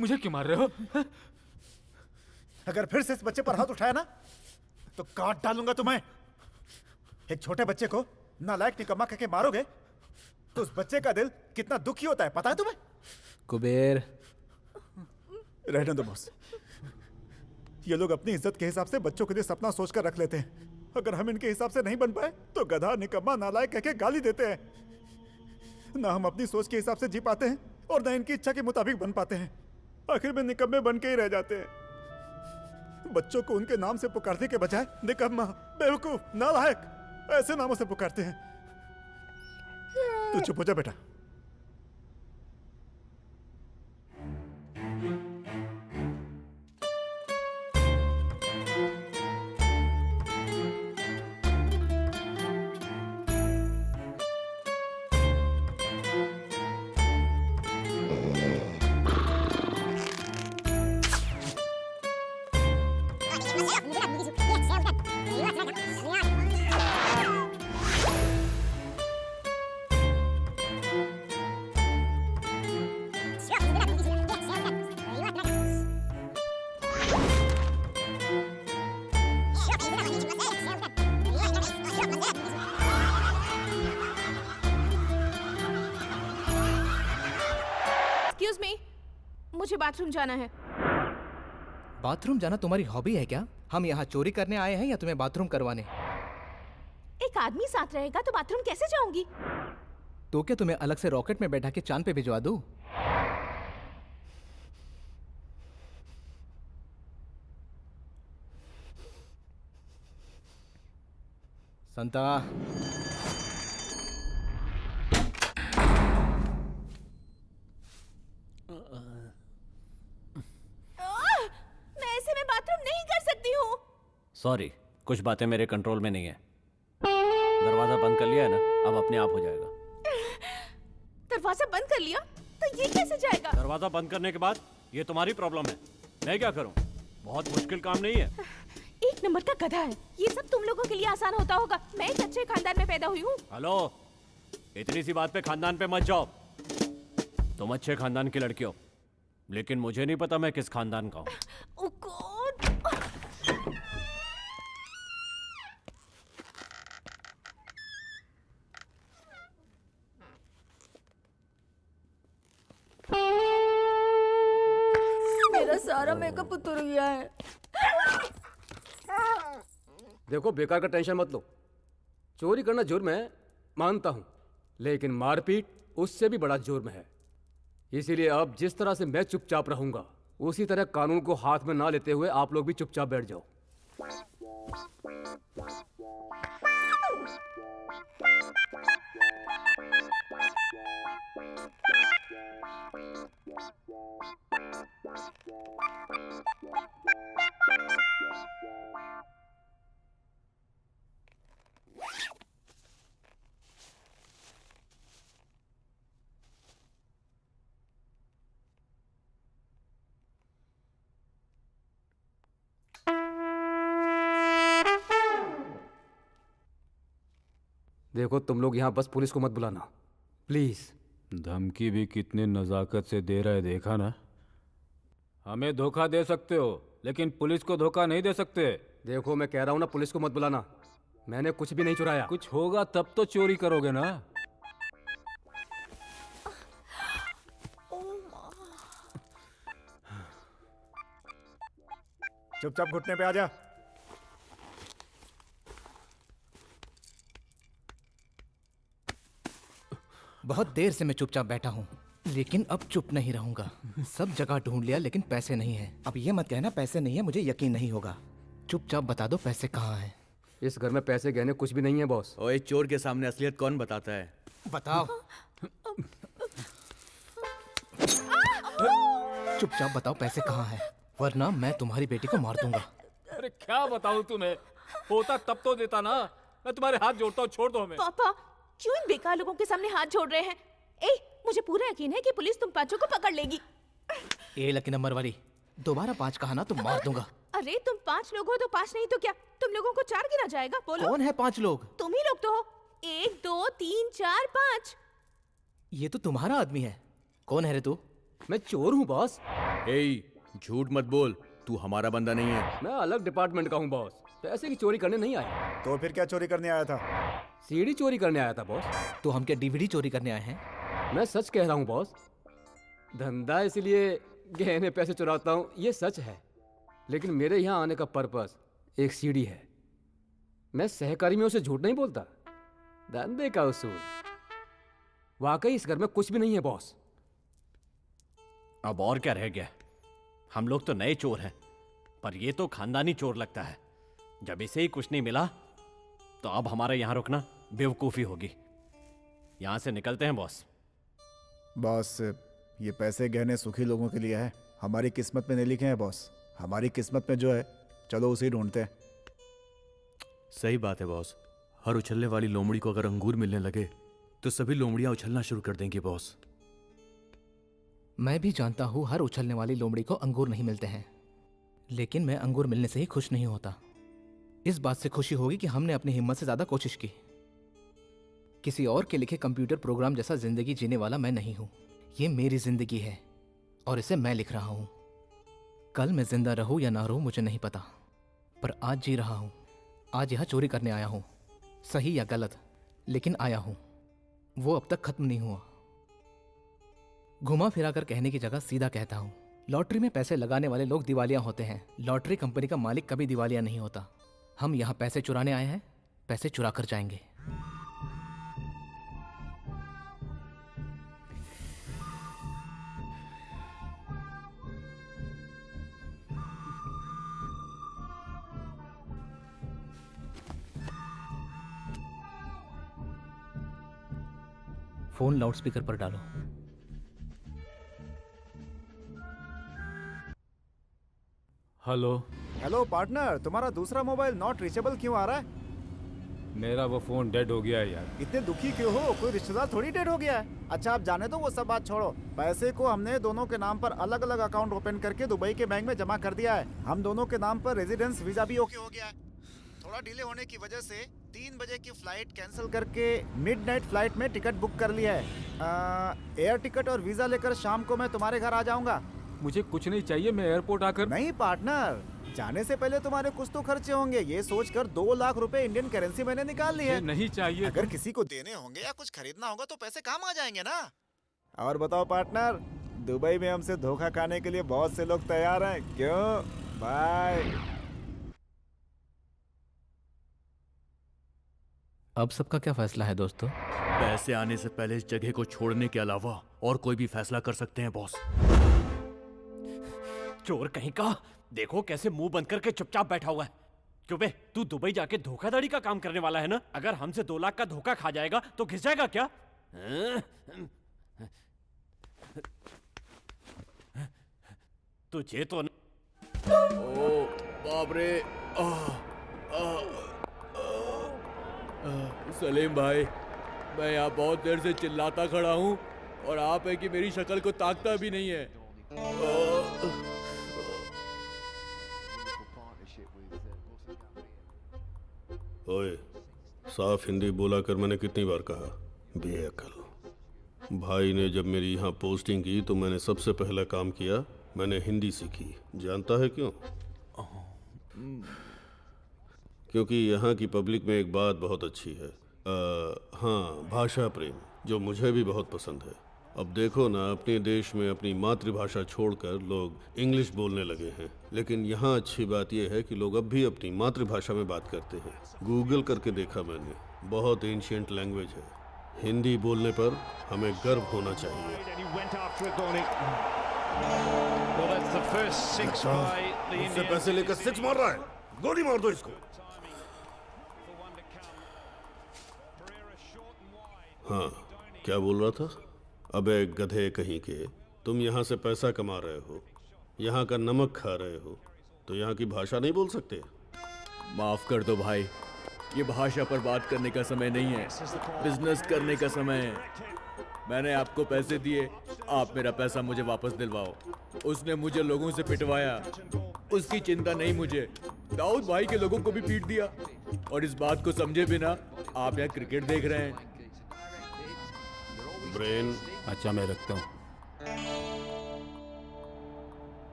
मुझे क्यों मार रहे हो? अगर फिर से इस बच्चे पर हाथ उठाया ना तो काट डालूंगा तुम्हें। एक छोटे बच्चे को नालायक निकम्मा कहके मारोगे तो उस बच्चे का दिल कितना दुखी होता है पता है तुम्हें? कुबेर, रहने दो बॉस। ये लोग अपनी इज्जत के हिसाब से बच्चों के लिए सपना सोचकर रख लेते हैं। अगर हम इनके हिसाब से नहीं बन पाए तो गधा निकम्मा नालायक कहके गाली देते हैं। ना हम अपनी सोच के हिसाब से जी पाते हैं और ना इनकी इच्छा के मुताबिक बन पाते हैं। आखिर में निकम्मे बन के ही रह जाते हैं। बच्चों को उनके नाम से पुकारने के बजाय निकम्मा, बेवकूफ, नालायक ऐसे नामों से पुकारते हैं। तू चुप हो जा बेटा। एक्सक्यूज मी, मुझे बाथरूम जाना है। बाथरूम जाना तुम्हारी हॉबी है क्या? हम यहाँ चोरी करने आए हैं या तुम्हें बाथरूम करवाने? एक आदमी साथ रहेगा तो बाथरूम कैसे जाऊंगी? तो क्या तुम्हें अलग से रॉकेट में बैठा के चांद पे भिजवा दूं? संता, मैं ऐसे में बाथरूम नहीं कर सकती हूँ। सॉरी, कुछ बातें मेरे कंट्रोल में नहीं है। दरवाजा बंद कर लिया है ना, अब अपने आप हो जाएगा। दरवाजा बंद कर लिया तो ये कैसे जाएगा? दरवाजा बंद करने के बाद ये तुम्हारी प्रॉब्लम है, मैं क्या करूं? बहुत मुश्किल काम नहीं है। एक नंबर का गधा है। ये सब तुम लोगों के लिए आसान होता होगा। मैं एक अच्छे खानदान में पैदा हुई हूँ। हेलो, इतनी सी बात पे खानदान पे मत जाओ। तुम अच्छे खानदान की लड़की हो, लेकिन मुझे नहीं पता मैं किस खानदान का हूँ। Oh God! मेरा सारा मेकअप उतर गया है। देखो, बेकार का टेंशन मत लो। चोरी करना जुर्म है, मानता हूं, लेकिन मारपीट उससे भी बड़ा जुर्म है। इसीलिए अब जिस तरह से मैं चुपचाप रहूंगा, उसी तरह कानून को हाथ में ना लेते हुए आप लोग भी चुपचाप बैठ जाओ। देखो, तुम लोग यहाँ बस पुलिस को मत बुलाना, प्लीज। धमकी भी कितने नजाकत से दे रहा है, देखा ना? हमें धोखा दे सकते हो, लेकिन पुलिस को धोखा नहीं दे सकते। देखो, मैं कह रहा हूँ ना, पुलिस को मत बुलाना। मैंने कुछ भी नहीं चुराया। कुछ होगा तब तो चोरी करोगे ना। चुपचाप घुटने पे आ जा। बहुत देर से मैं चुपचाप बैठा हूँ, लेकिन अब चुप नहीं रहूंगा। सब जगह ढूंढ लिया, लेकिन पैसे नहीं है। अब ये मत कहना पैसे नहीं है, मुझे यकीन नहीं होगा। चुपचाप बता दो पैसे कहाँ हैं। इस घर में पैसे गहने कुछ भी नहीं है बॉस। ओए, चोर के सामने असलियत कौन बताता है? बताओ। चुपचाप बताओ पैसे कहाँ हैं, वरना मैं तुम्हारी बेटी को मार दूंगा। अरे क्या बताऊं तुम्हें, होता तब तो देता ना। मैं तुम्हारे हाथ जोड़ता हूँ, छोड़ दो हमें। पापा, क्यों इन बेकार लोगों के सामने हाथ जोड़ रहे हैं? मुझे पूरा यकीन है कि पुलिस तुम पांचों को पकड़ लेगी। लकी नंबर वाली, दोबारा 5 कहा ना तो मार दूंगा। अरे तुम 5 लोग हो तो 5 नहीं तो क्या? तुम लोगों को 4 गिना जाएगा? बोलो। कौन है 5 लोग? तुम ही लोग तो हो। 1 2 3 4 5। ये तो तुम्हारा आदमी है। कौन है रे तू? मैं चोर हूँ बॉस। ए, झूठ मत बोल, तू हमारा बंदा नहीं है। मैं अलग डिपार्टमेंट का हूँ बॉस। पैसे की चोरी करने नहीं आया। तो फिर क्या चोरी करने आया था? सीढ़ी चोरी करने आया था बॉस। तो हम क्या डीवीडी चोरी करने आए हैं? मैं सच कह रहा हूँ बॉस। धंधा इसलिए गहने पैसे चुराता हूँ, ये सच है। लेकिन मेरे यहाँ आने का पर्पस एक सीढ़ी है। मैं सहकारी में उसे झूठ नहीं बोलता। धंधे का उसूल। वाकई इस घर में कुछ भी नहीं है बॉस। अब और क्या रह गया? हम लोग तो नए चोर हैं, पर ये तो खानदानी चोर लगता है। जब इसे ही कुछ नहीं मिला तो अब हमारे यहाँ रुकना बेवकूफ़ी होगी। यहाँ से निकलते हैं बॉस। बॉस, ये पैसे गहने सुखी लोगों के लिए है, हमारी किस्मत में नहीं लिखे हैं बॉस। हमारी किस्मत में जो है, चलो उसे ढूंढते हैं। सही बात है बॉस। हर उछलने वाली लोमड़ी को अगर अंगूर मिलने लगे तो सभी लोमड़ियां उछलना शुरू कर देंगी बॉस। मैं भी जानता हूँ हर उछलने वाली लोमड़ी को अंगूर नहीं मिलते हैं, लेकिन मैं अंगूर मिलने से ही खुश नहीं होता। इस बात से खुशी होगी कि हमने अपनी हिम्मत से ज्यादा कोशिश की। किसी और के लिखे कंप्यूटर प्रोग्राम जैसा जिंदगी जीने वाला मैं नहीं हूं। ये मेरी जिंदगी है और इसे मैं लिख रहा हूं। कल मैं जिंदा रहूं या ना रहूं मुझे नहीं पता, पर आज जी रहा हूं। आज यह चोरी करने आया हूं, सही या गलत, लेकिन आया हूं। वो अब तक खत्म नहीं हुआ। घुमा फिरा कर कहने की जगह सीधा कहता हूं। लॉटरी में पैसे लगाने वाले लोग दिवालिया होते हैं। लॉटरी कंपनी का मालिक कभी दिवालिया नहीं होता। हम यहाँ पैसे चुराने आए हैं, पैसे चुरा कर जाएंगे। फोन लाउडस्पीकर पर डालो। हेलो। हेलो पार्टनर, तुम्हारा दूसरा मोबाइल नॉट रीचेबल क्यों आ रहा है? मेरा वो फोन डेड हो गया है यार। इतने दुखी क्यों हो? कोई रिश्तेदार थोड़ी डेड हो गया है। अच्छा आप जाने दो, वो सब बात छोड़ो। पैसे को हमने दोनों के नाम पर अलग अलग अकाउंट ओपन करके दुबई के बैंक में जमा कर दिया है। हम दोनों के नाम पर रेजिडेंस वीजा भी ओके हो गया है। थोड़ा डिले होने की वजह से 3 बजे की फ्लाइट कैंसिल करके मिडनाइट फ्लाइट में टिकट बुक कर लिया है। एयर टिकट और वीजा लेकर शाम को मैं तुम्हारे घर आ जाऊंगा। मुझे कुछ नहीं चाहिए, मैं एयरपोर्ट आकर। नहीं पार्टनर, जाने से पहले तुम्हारे कुछ तो खर्चे होंगे। ये सोचकर 2 लाख रुपए इंडियन करेंसी मैंने निकाल ली है। नहीं चाहिए। अगर किसी को देने होंगे या कुछ खरीदना होगा तो पैसे काम आ जाएंगे ना। और बताओ पार्टनर, दुबई में हमसे धोखा खाने के लिए बहुत से लोग तैयार हैं, क्यों? बाय। अब सबका क्या फैसला है दोस्तों? पैसे आने से पहले इस जगह को छोड़ने के अलावा और कोई भी फैसला कर सकते हैं बॉस। चोर कहीं का, देखो कैसे मुंह बंद करके चुपचाप बैठा हुआ है। क्यों बे, तू दुबई जाके धोखाधड़ी का काम करने वाला है ना? अगर हमसे 2 लाख का धोखा खा जाएगा तो घिस जाएगा क्या? तुझे तो ओ बाप रे। सलीम भाई, मैं यहाँ बहुत देर से चिल्लाता खड़ा हूँ और आप है कि मेरी शक्ल को ताकता भी नहीं है। ओए, साफ हिंदी बोला कर, मैंने कितनी बार कहा। बेअकल। भाई ने जब मेरी यहाँ पोस्टिंग की तो मैंने सबसे पहला काम किया, मैंने हिंदी सीखी। जानता है क्यों? क्योंकि यहाँ की पब्लिक में एक बात बहुत अच्छी है, हाँ, भाषा प्रेम, जो मुझे भी बहुत पसंद है। अब देखो ना, अपने देश में अपनी मातृभाषा छोड़कर लोग इंग्लिश बोलने लगे हैं, लेकिन यहाँ अच्छी बात यह है कि लोग अब भी अपनी मातृभाषा में बात करते हैं। गूगल करके देखा मैंने, बहुत एंशिएंट लैंग्वेज है। हिंदी बोलने पर हमें गर्व होना चाहिए। उससे पैसे लेकर 6 मार रहा है, गोली मार दो इसको। हाँ, क्या बोल रहा था? अबे गधे कहीं के, तुम यहाँ से पैसा कमा रहे हो, यहाँ का नमक खा रहे हो, तो यहाँ की भाषा नहीं बोल सकते? माफ कर दो भाई, ये भाषा पर बात करने का समय नहीं है, बिजनेस करने का समय है। मैंने आपको पैसे दिए, आप मेरा पैसा मुझे वापस दिलवाओ। उसने मुझे लोगों से पिटवाया, उसकी चिंता नहीं मुझे। दाऊद भाई के लोगों को भी पीट दिया। और इस बात को समझे बिना आप यहाँ क्रिकेट देख रहे हैं। ब्रेन, अच्छा मैं रखता हूँ।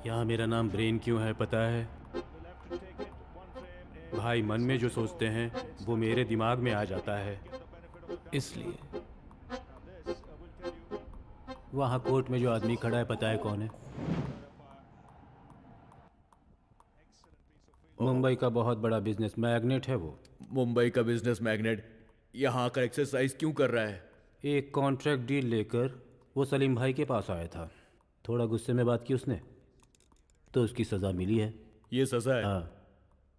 यहाँ मेरा नाम ब्रेन क्यों है पता है? भाई मन में जो सोचते हैं वो मेरे दिमाग में आ जाता है, इसलिए। वहाँ कोर्ट में जो आदमी खड़ा है पता है कौन है? मुंबई का बहुत बड़ा बिजनेस मैग्नेट है वो। मुंबई का बिजनेस मैग्नेट यहाँ आकर एक्सरसाइज क्यों कर रहा है? एक कॉन्ट्रैक्ट डील लेकर वो सलीम भाई के पास आया था। थोड़ा गुस्से में बात की उसने, तो उसकी सज़ा मिली है। ये सजा है? हाँ,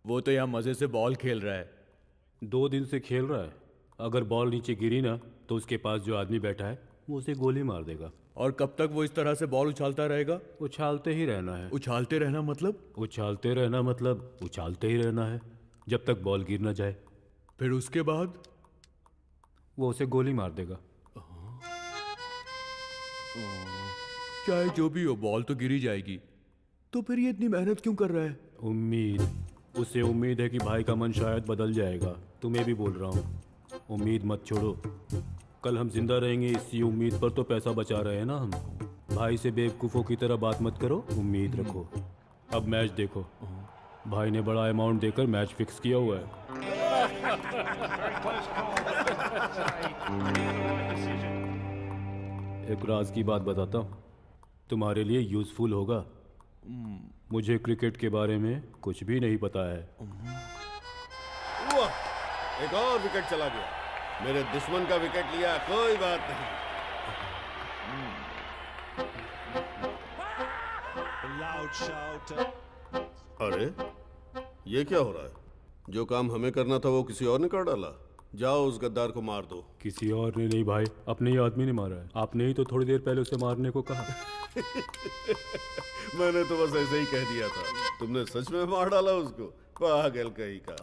वो तो यहाँ मजे से बॉल खेल रहा है। 2 दिन से खेल रहा है। अगर बॉल नीचे गिरी ना तो उसके पास जो आदमी बैठा है वो उसे गोली मार देगा। और कब तक वो इस तरह से बॉल उछालता रहेगा? उछालते ही रहना है। उछालते रहना मतलब? उछालते रहना मतलब उछालते ही रहना है जब तक बॉल गिर ना जाए। फिर उसके बाद? वो उसे गोली मार देगा। चाहे जो भी हो, बॉल तो गिरी जाएगी। तो फिर ये इतनी मेहनत क्यों कर रहा है? उम्मीद, उसे उम्मीद है कि भाई का मन शायद बदल जाएगा। तुम्हें भी बोल रहा हूँ, उम्मीद मत छोड़ो। कल हम जिंदा रहेंगे इसी उम्मीद पर तो पैसा बचा रहे हैं ना हम। भाई से बेवकूफ़ों की तरह बात मत करो, उम्मीद रखो। अब मैच देखो, भाई ने बड़ा अमाउंट देकर मैच फिक्स किया हुआ है। एक राज की बात बताता हूँ, तुम्हारे लिए यूज़फुल होगा। मुझे क्रिकेट के बारे में कुछ भी नहीं पता है। वाह, एक और विकेट चला गया। मेरे दुश्मन का विकेट लिया, कोई बात नहीं। अरे ये क्या हो रहा है? जो काम हमें करना था वो किसी और ने कर डाला। जाओ उस गद्दार को मार दो। किसी और ने नहीं भाई, अपने ही आदमी ने मारा है। आपने ही तो थोड़ी देर पहले उसे मारने को कहा। मैंने तो बस ऐसे ही कह दिया था। तुमने सच में मार डाला उसको? पागल कहीं का।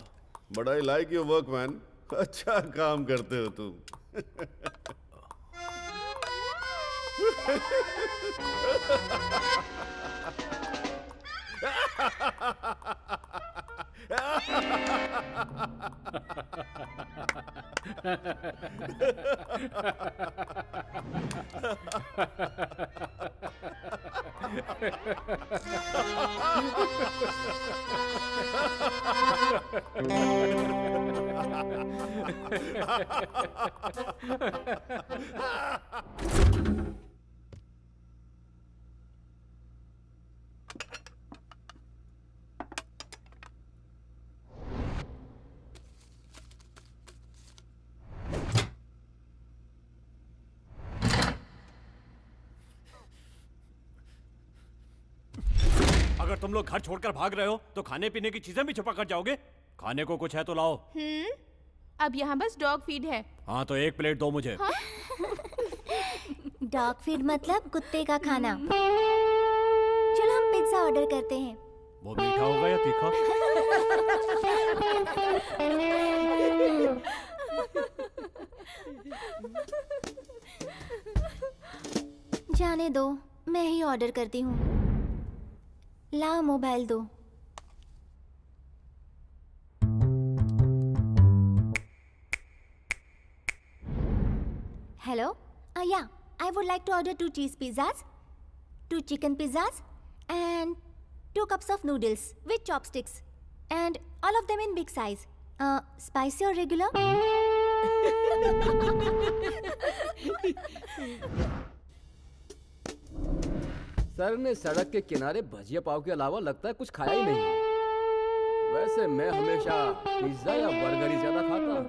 बड़ा ही लाइक योर वर्क मैन। अच्छा काम करते हो तुम। अगर तुम लोग घर छोड़कर भाग रहे हो तो खाने पीने की चीजें भी छुपा कर जाओगे। खाने को कुछ है तो लाओ। अब यहाँ बस डॉग फीड है। हाँ तो 1 प्लेट दो मुझे। डॉग फीड मतलब कुत्ते का खाना। चलो हम पिज्जा ऑर्डर करते हैं। वो मीठा होगा या तीखा? जाने दो, मैं ही ऑर्डर करती हूँ। लाओ मोबाइल दो। Hello? Yeah, I would like to order 2 cheese pizzas, 2 chicken pizzas, and 2 cups of noodles with chopsticks, and all of them in big size. Spicy or regular? Sir ने सड़क के किनारे भजिया पाव के अलावा लगता है कुछ खाया ही नहीं है। वैसे मैं हमेशा पिज्जा या बर्गर ही ज्यादा खाता हूँ।